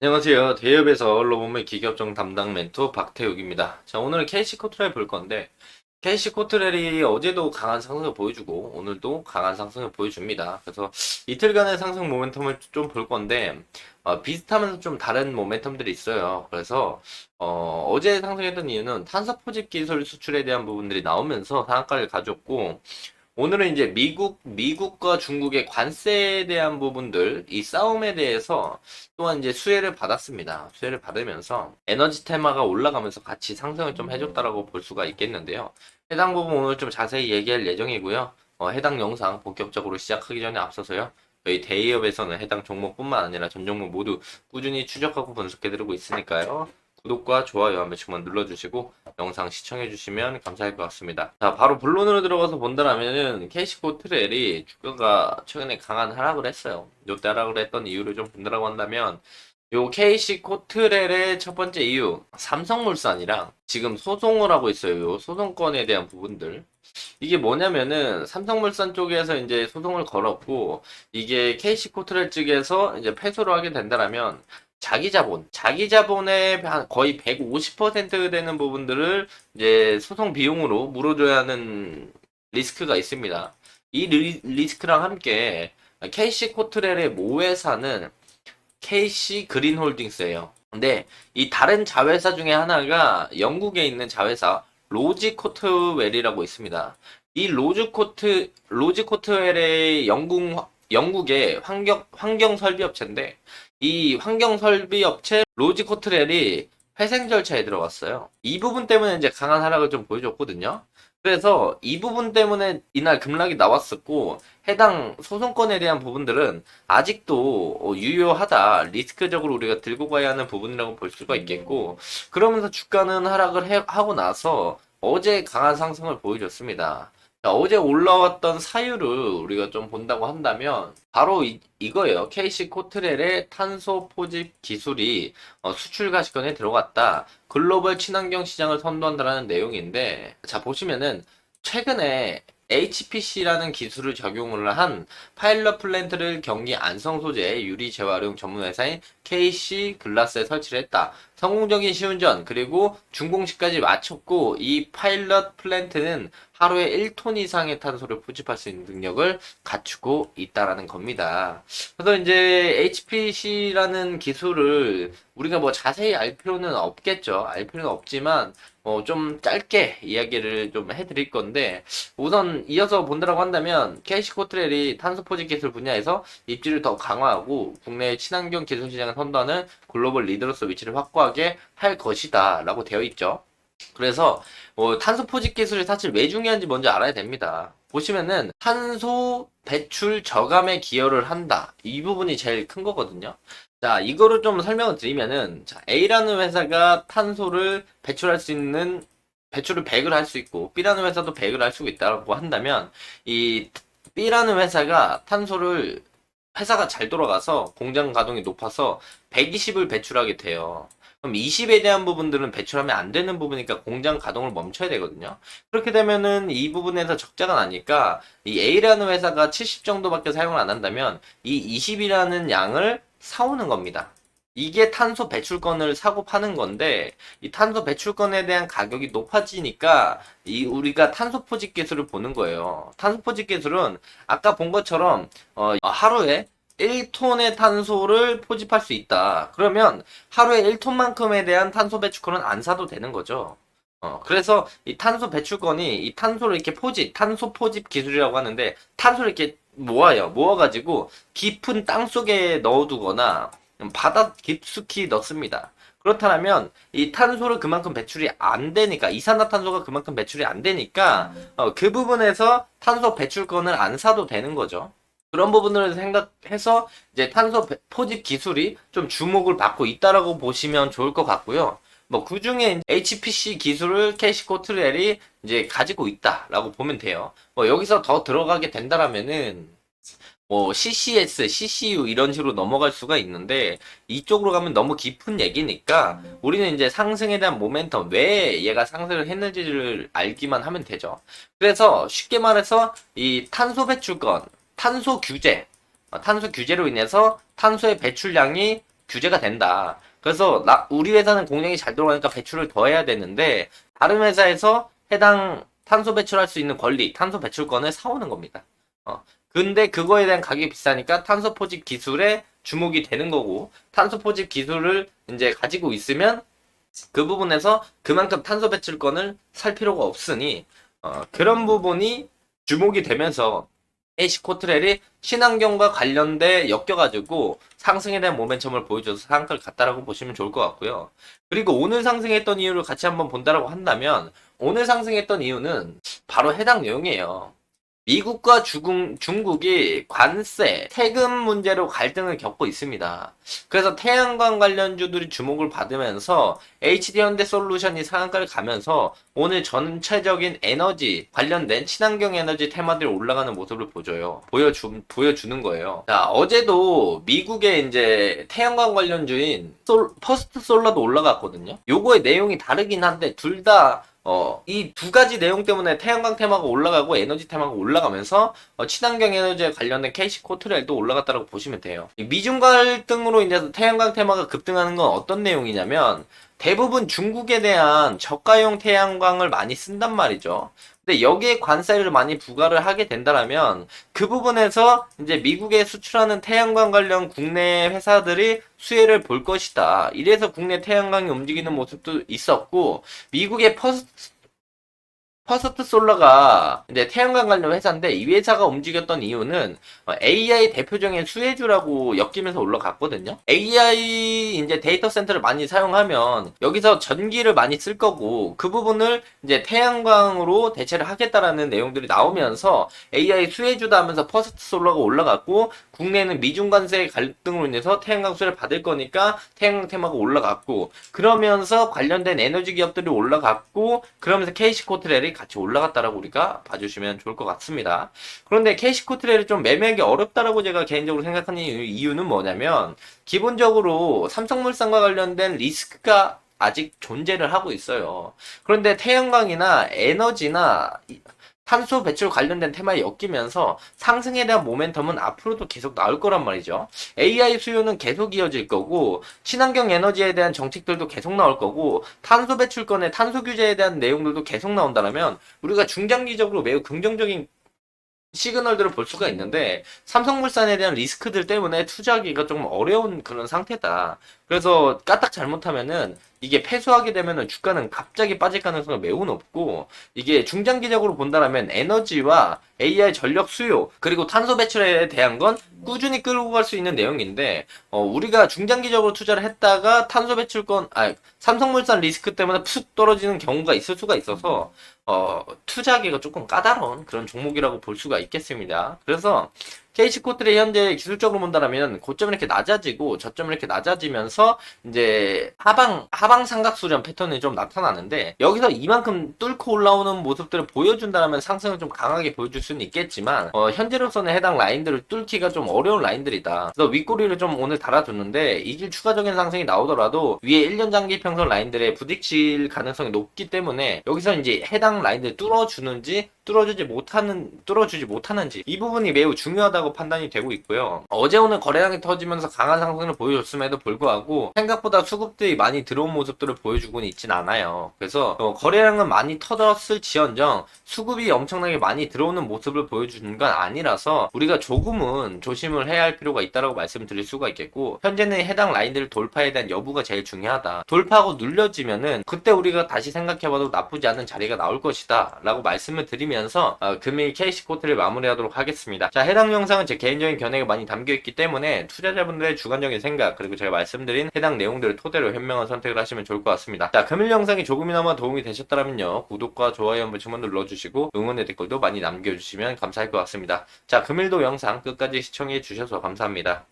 안녕하세요. 대협에서 언론본의 기계업종 담당 멘토 박태욱입니다. 자, 오늘은 KC 코트렐 볼 건데, KC 코트렐이 어제도 강한 상승을 보여주고, 오늘도 강한 상승을 보여줍니다. 그래서 이틀간의 상승 모멘텀을 좀 볼 건데, 비슷하면서 좀 다른 모멘텀들이 있어요. 그래서, 어제 상승했던 이유는 탄소 포집 기술 수출에 대한 부분들이 나오면서 상한가를 가졌고, 오늘은 이제 미국과 중국의 관세에 대한 부분들, 이 싸움에 대해서 또한 이제 수혜를 받았습니다. 수혜를 받으면서 에너지 테마가 올라가면서 같이 상승을 좀 해줬다라고 볼 수가 있겠는데요. 해당 부분 오늘 좀 자세히 얘기할 예정이고요. 해당 영상 본격적으로 시작하기 전에 앞서서요. 저희 대기업에서는 해당 종목뿐만 아니라 전 종목 모두 꾸준히 추적하고 분석해드리고 있으니까요. 구독과 좋아요 한 번씩만 눌러주시고 영상 시청해주시면 감사할 것 같습니다. 자, 바로 본론으로 들어가서 본다면은 캐시코트렐이 주가가 최근에 강한 하락을 했어요. 요때 하락을 했던 이유를 좀 본다라고 한다면 요 KC코트렐의 첫 번째 이유, 삼성물산이랑 지금 소송을 하고 있어요. 요 소송권에 대한 부분들. 이게 뭐냐면은 삼성물산 쪽에서 이제 소송을 걸었고 이게 KC코트렐 측에서 이제 패소를 하게 된다라면 자기 자본의 거의 150% 되는 부분들을 이제 소송 비용으로 물어줘야 하는 리스크가 있습니다. 이 리스크랑 함께 KC 코트렐의 모회사는 KC 그린홀딩스예요. 근데 이 다른 자회사 중에 하나가 영국에 있는 자회사 로지 코트웰이라고 있습니다. 이 로지 코트웰의 영국의 환경 설비 업체인데 이 환경 설비 업체 로지 코트웰이 회생 절차에 들어갔어요. 이 부분 때문에 이제 강한 하락을 좀 보여줬거든요. 그래서 이 부분 때문에 이날 급락이 나왔었고 해당 소송권에 대한 부분들은 아직도 유효하다. 리스크적으로 우리가 들고 가야 하는 부분이라고 볼 수가 있겠고 그러면서 주가는 하고 나서 어제 강한 상승을 보여줬습니다. 자, 어제 올라왔던 사유를 우리가 좀 본다고 한다면 바로 이거예요. KC 코트렐의 탄소 포집 기술이 수출 가시권에 들어갔다. 글로벌 친환경 시장을 선도한다라는 내용인데 자 보시면은 최근에 HPC라는 기술을 적용을 한 파일럿 플랜트를 경기 안성 소재 유리 재활용 전문 회사인 KC 글라스에 설치를 했다. 성공적인 시운전 그리고 준공식까지 마쳤고 이 파일럿 플랜트는 하루에 1톤 이상의 탄소를 포집할 수 있는 능력을 갖추고 있다라는 겁니다. 그래서 이제 HPC라는 기술을 우리가 뭐 자세히 알 필요는 없겠죠. 알 필요는 없지만 좀 짧게 이야기를 좀 해드릴 건데 우선 이어서 본다라고 한다면 KC 코트렐이 탄소 포집 기술 분야에서 입지를 더 강화하고 국내 친환경 기술 시장을 선도하는 글로벌 리더로서 위치를 확고하게 할 것이다 라고 되어 있죠. 그래서 탄소 포집 기술이 사실 왜 중요한지 먼저 알아야 됩니다. 보시면은 탄소 배출 저감에 기여를 한다. 이 부분이 제일 큰 거거든요. 자, 이거를 좀 설명을 드리면은 자, A라는 회사가 탄소를 배출할 수 있는 배출을 100을 할 수 있고 B라는 회사도 100을 할 수 있다고 한다면 이 B라는 회사가 탄소를 회사가 잘 돌아가서 공장 가동이 높아서 120을 배출하게 돼요. 그럼 20에 대한 부분들은 배출하면 안 되는 부분이니까 공장 가동을 멈춰야 되거든요. 그렇게 되면은 이 부분에서 적자가 나니까 이 A라는 회사가 70 정도밖에 사용을 안 한다면 이 20이라는 양을 사오는 겁니다. 이게 탄소 배출권을 사고 파는 건데 이 탄소 배출권에 대한 가격이 높아지니까 이 우리가 탄소 포집 기술을 보는 거예요. 탄소 포집 기술은 아까 본 것처럼 하루에 1톤의 탄소를 포집할 수 있다. 그러면 하루에 1톤만큼에 대한 탄소 배출권은 안 사도 되는 거죠. 그래서 이 탄소 배출권이 이 탄소를 이렇게 탄소 포집 기술이라고 하는데 탄소를 이렇게 모아요. 모아가지고 깊은 땅 속에 넣어두거나 바다 깊숙이 넣습니다. 그렇다면 이 탄소를 그만큼 배출이 안 되니까 이산화탄소가 그만큼 배출이 안 되니까 그 부분에서 탄소 배출권을 안 사도 되는 거죠. 그런 부분을 생각해서 이제 탄소 포집 기술이 좀 주목을 받고 있다라고 보시면 좋을 것 같고요. 뭐 그중에 HPC 기술을 캐시코트렐이 이제 가지고 있다라고 보면 돼요. 뭐 여기서 더 들어가게 된다라면은 뭐 CCS, CCU 이런 식으로 넘어갈 수가 있는데 이쪽으로 가면 너무 깊은 얘기니까 우리는 이제 상승에 대한 모멘텀 왜 얘가 상승을 했는지를 알기만 하면 되죠. 그래서 쉽게 말해서 이 탄소 배출권 탄소 규제로 인해서 탄소의 배출량이 규제가 된다. 그래서 우리 회사는 공장이 잘 돌아가니까 배출을 더 해야 되는데 다른 회사에서 해당 탄소 배출할 수 있는 권리, 탄소 배출권을 사오는 겁니다. 근데 그거에 대한 가격이 비싸니까 탄소 포집 기술에 주목이 되는 거고, 탄소 포집 기술을 이제 가지고 있으면 그 부분에서 그만큼 탄소 배출권을 살 필요가 없으니 그런 부분이 주목이 되면서 KC코트렐이 친환경과 관련돼 엮여가지고 상승에 대한 모멘텀을 보여줘서 상한가를 갔다라고 보시면 좋을 것 같고요. 그리고 오늘 상승했던 이유를 같이 한번 본다라고 한다면 오늘 상승했던 이유는 바로 해당 내용이에요. 미국과 중국이 관세, 세금 문제로 갈등을 겪고 있습니다. 그래서 태양광 관련주들이 주목을 받으면서 HD현대솔루션이 상한가를 가면서 오늘 전체적인 에너지 관련된 친환경 에너지 테마들이 올라가는 모습을 보여주는 거예요. 자, 어제도 미국의 이제 태양광 관련주인 퍼스트 솔라도 올라갔거든요. 요거의 내용이 다르긴 한데 둘다 이 두 가지 내용 때문에 태양광 테마가 올라가고 에너지 테마가 올라가면서 친환경 에너지에 관련된 KC코트렐도 올라갔다고 보시면 돼요. 미중 갈등으로 인해서 태양광 테마가 급등하는 건 어떤 내용이냐면 대부분 중국에 대한 저가용 태양광을 많이 쓴단 말이죠. 근데 여기에 관세를 많이 부과를 하게 된다면 그 부분에서 이제 미국에 수출하는 태양광 관련 국내 회사들이 수혜를 볼 것이다. 이래서 국내 태양광이 움직이는 모습도 있었고 미국의 퍼스트 솔라가 이제 태양광 관련 회사인데 이 회사가 움직였던 이유는 AI 대표적인 수혜주라고 엮이면서 올라갔거든요. AI 이제 데이터 센터를 많이 사용하면 여기서 전기를 많이 쓸 거고 그 부분을 이제 태양광으로 대체를 하겠다라는 내용들이 나오면서 AI 수혜주다 하면서 퍼스트 솔라가 올라갔고 국내는 미중 관세 갈등으로 인해서 태양광 수혜를 받을 거니까 태양광 테마가 올라갔고 그러면서 관련된 에너지 기업들이 올라갔고 그러면서 KC코트렐이 같이 올라갔다라고 우리가 봐주시면 좋을 것 같습니다. 그런데 KC코트렐이 좀 매매하기 어렵다라고 제가 개인적으로 생각하는 이유는 뭐냐면 기본적으로 삼성물산과 관련된 리스크가 아직 존재를 하고 있어요. 그런데 태양광이나 에너지나 탄소 배출 관련된 테마에 엮이면서 상승에 대한 모멘텀은 앞으로도 계속 나올 거란 말이죠. AI 수요는 계속 이어질 거고 친환경 에너지에 대한 정책들도 계속 나올 거고 탄소 배출권의 탄소 규제에 대한 내용들도 계속 나온다면 우리가 중장기적으로 매우 긍정적인 시그널들을 볼 수가 있는데 삼성물산에 대한 리스크들 때문에 투자하기가 조금 어려운 그런 상태다. 그래서 까딱 잘못하면은 이게 패소하게 되면은 주가는 갑자기 빠질 가능성이 매우 높고 이게 중장기적으로 본다면 에너지와 AI 전력 수요 그리고 탄소 배출에 대한 건 꾸준히 끌고 갈 수 있는 내용인데 우리가 중장기적으로 투자를 했다가 탄소 배출권 삼성물산 리스크 때문에 푹 떨어지는 경우가 있을 수가 있어서 투자하기가 조금 까다로운 그런 종목이라고 볼 수가 있겠습니다. 그래서 KC코트렐이 현재 기술적으로 본다면 고점이 이렇게 낮아지고 저점이 이렇게 낮아지면서 이제 하방 삼각수렴 패턴이 좀 나타나는데 여기서 이만큼 뚫고 올라오는 모습들을 보여준다면 상승을 좀 강하게 보여줄 수는 있겠지만 현재로서는 해당 라인들을 뚫기가 좀 어려운 라인들이다. 그래서 윗꼬리를 좀 오늘 달아줬는데 이질 추가적인 상승이 나오더라도 위에 1년 장기 평선 라인들에 부딪힐 가능성이 높기 때문에 여기서 이제 해당 라인들 뚫어주지 못하는지 이 부분이 매우 중요하다고 판단이 되고 있고요. 어제 오늘 거래량이 터지면서 강한 상승을 보여줬음에도 불구하고 생각보다 수급들이 많이 들어온 모습들을 보여주고는 있진 않아요. 그래서 거래량은 많이 터졌을지언정 수급이 엄청나게 많이 들어오는 모습을 보여주는 건 아니라서 우리가 조금은 조심을 해야 할 필요가 있다고 말씀드릴 수가 있겠고 현재는 해당 라인들 돌파에 대한 여부가 제일 중요하다. 돌파하고 눌려지면은 그때 우리가 다시 생각해봐도 나쁘지 않은 자리가 나올 것이다 라고 말씀을 드리면서 금일 KC코트를 마무리하도록 하겠습니다. 자, 해당 영상은 제 개인적인 견해가 많이 담겨있기 때문에 투자자분들의 주관적인 생각 그리고 제가 말씀드린 해당 내용들을 토대로 현명한 선택을 하시면 좋을 것 같습니다. 자, 금일 영상이 조금이나마 도움이 되셨다면요 구독과 좋아요 한 번씩만 눌러주시고 응원의 댓글도 많이 남겨주시면 감사할 것 같습니다. 자, 금일도 영상 끝까지 시청해 주셔서 감사합니다.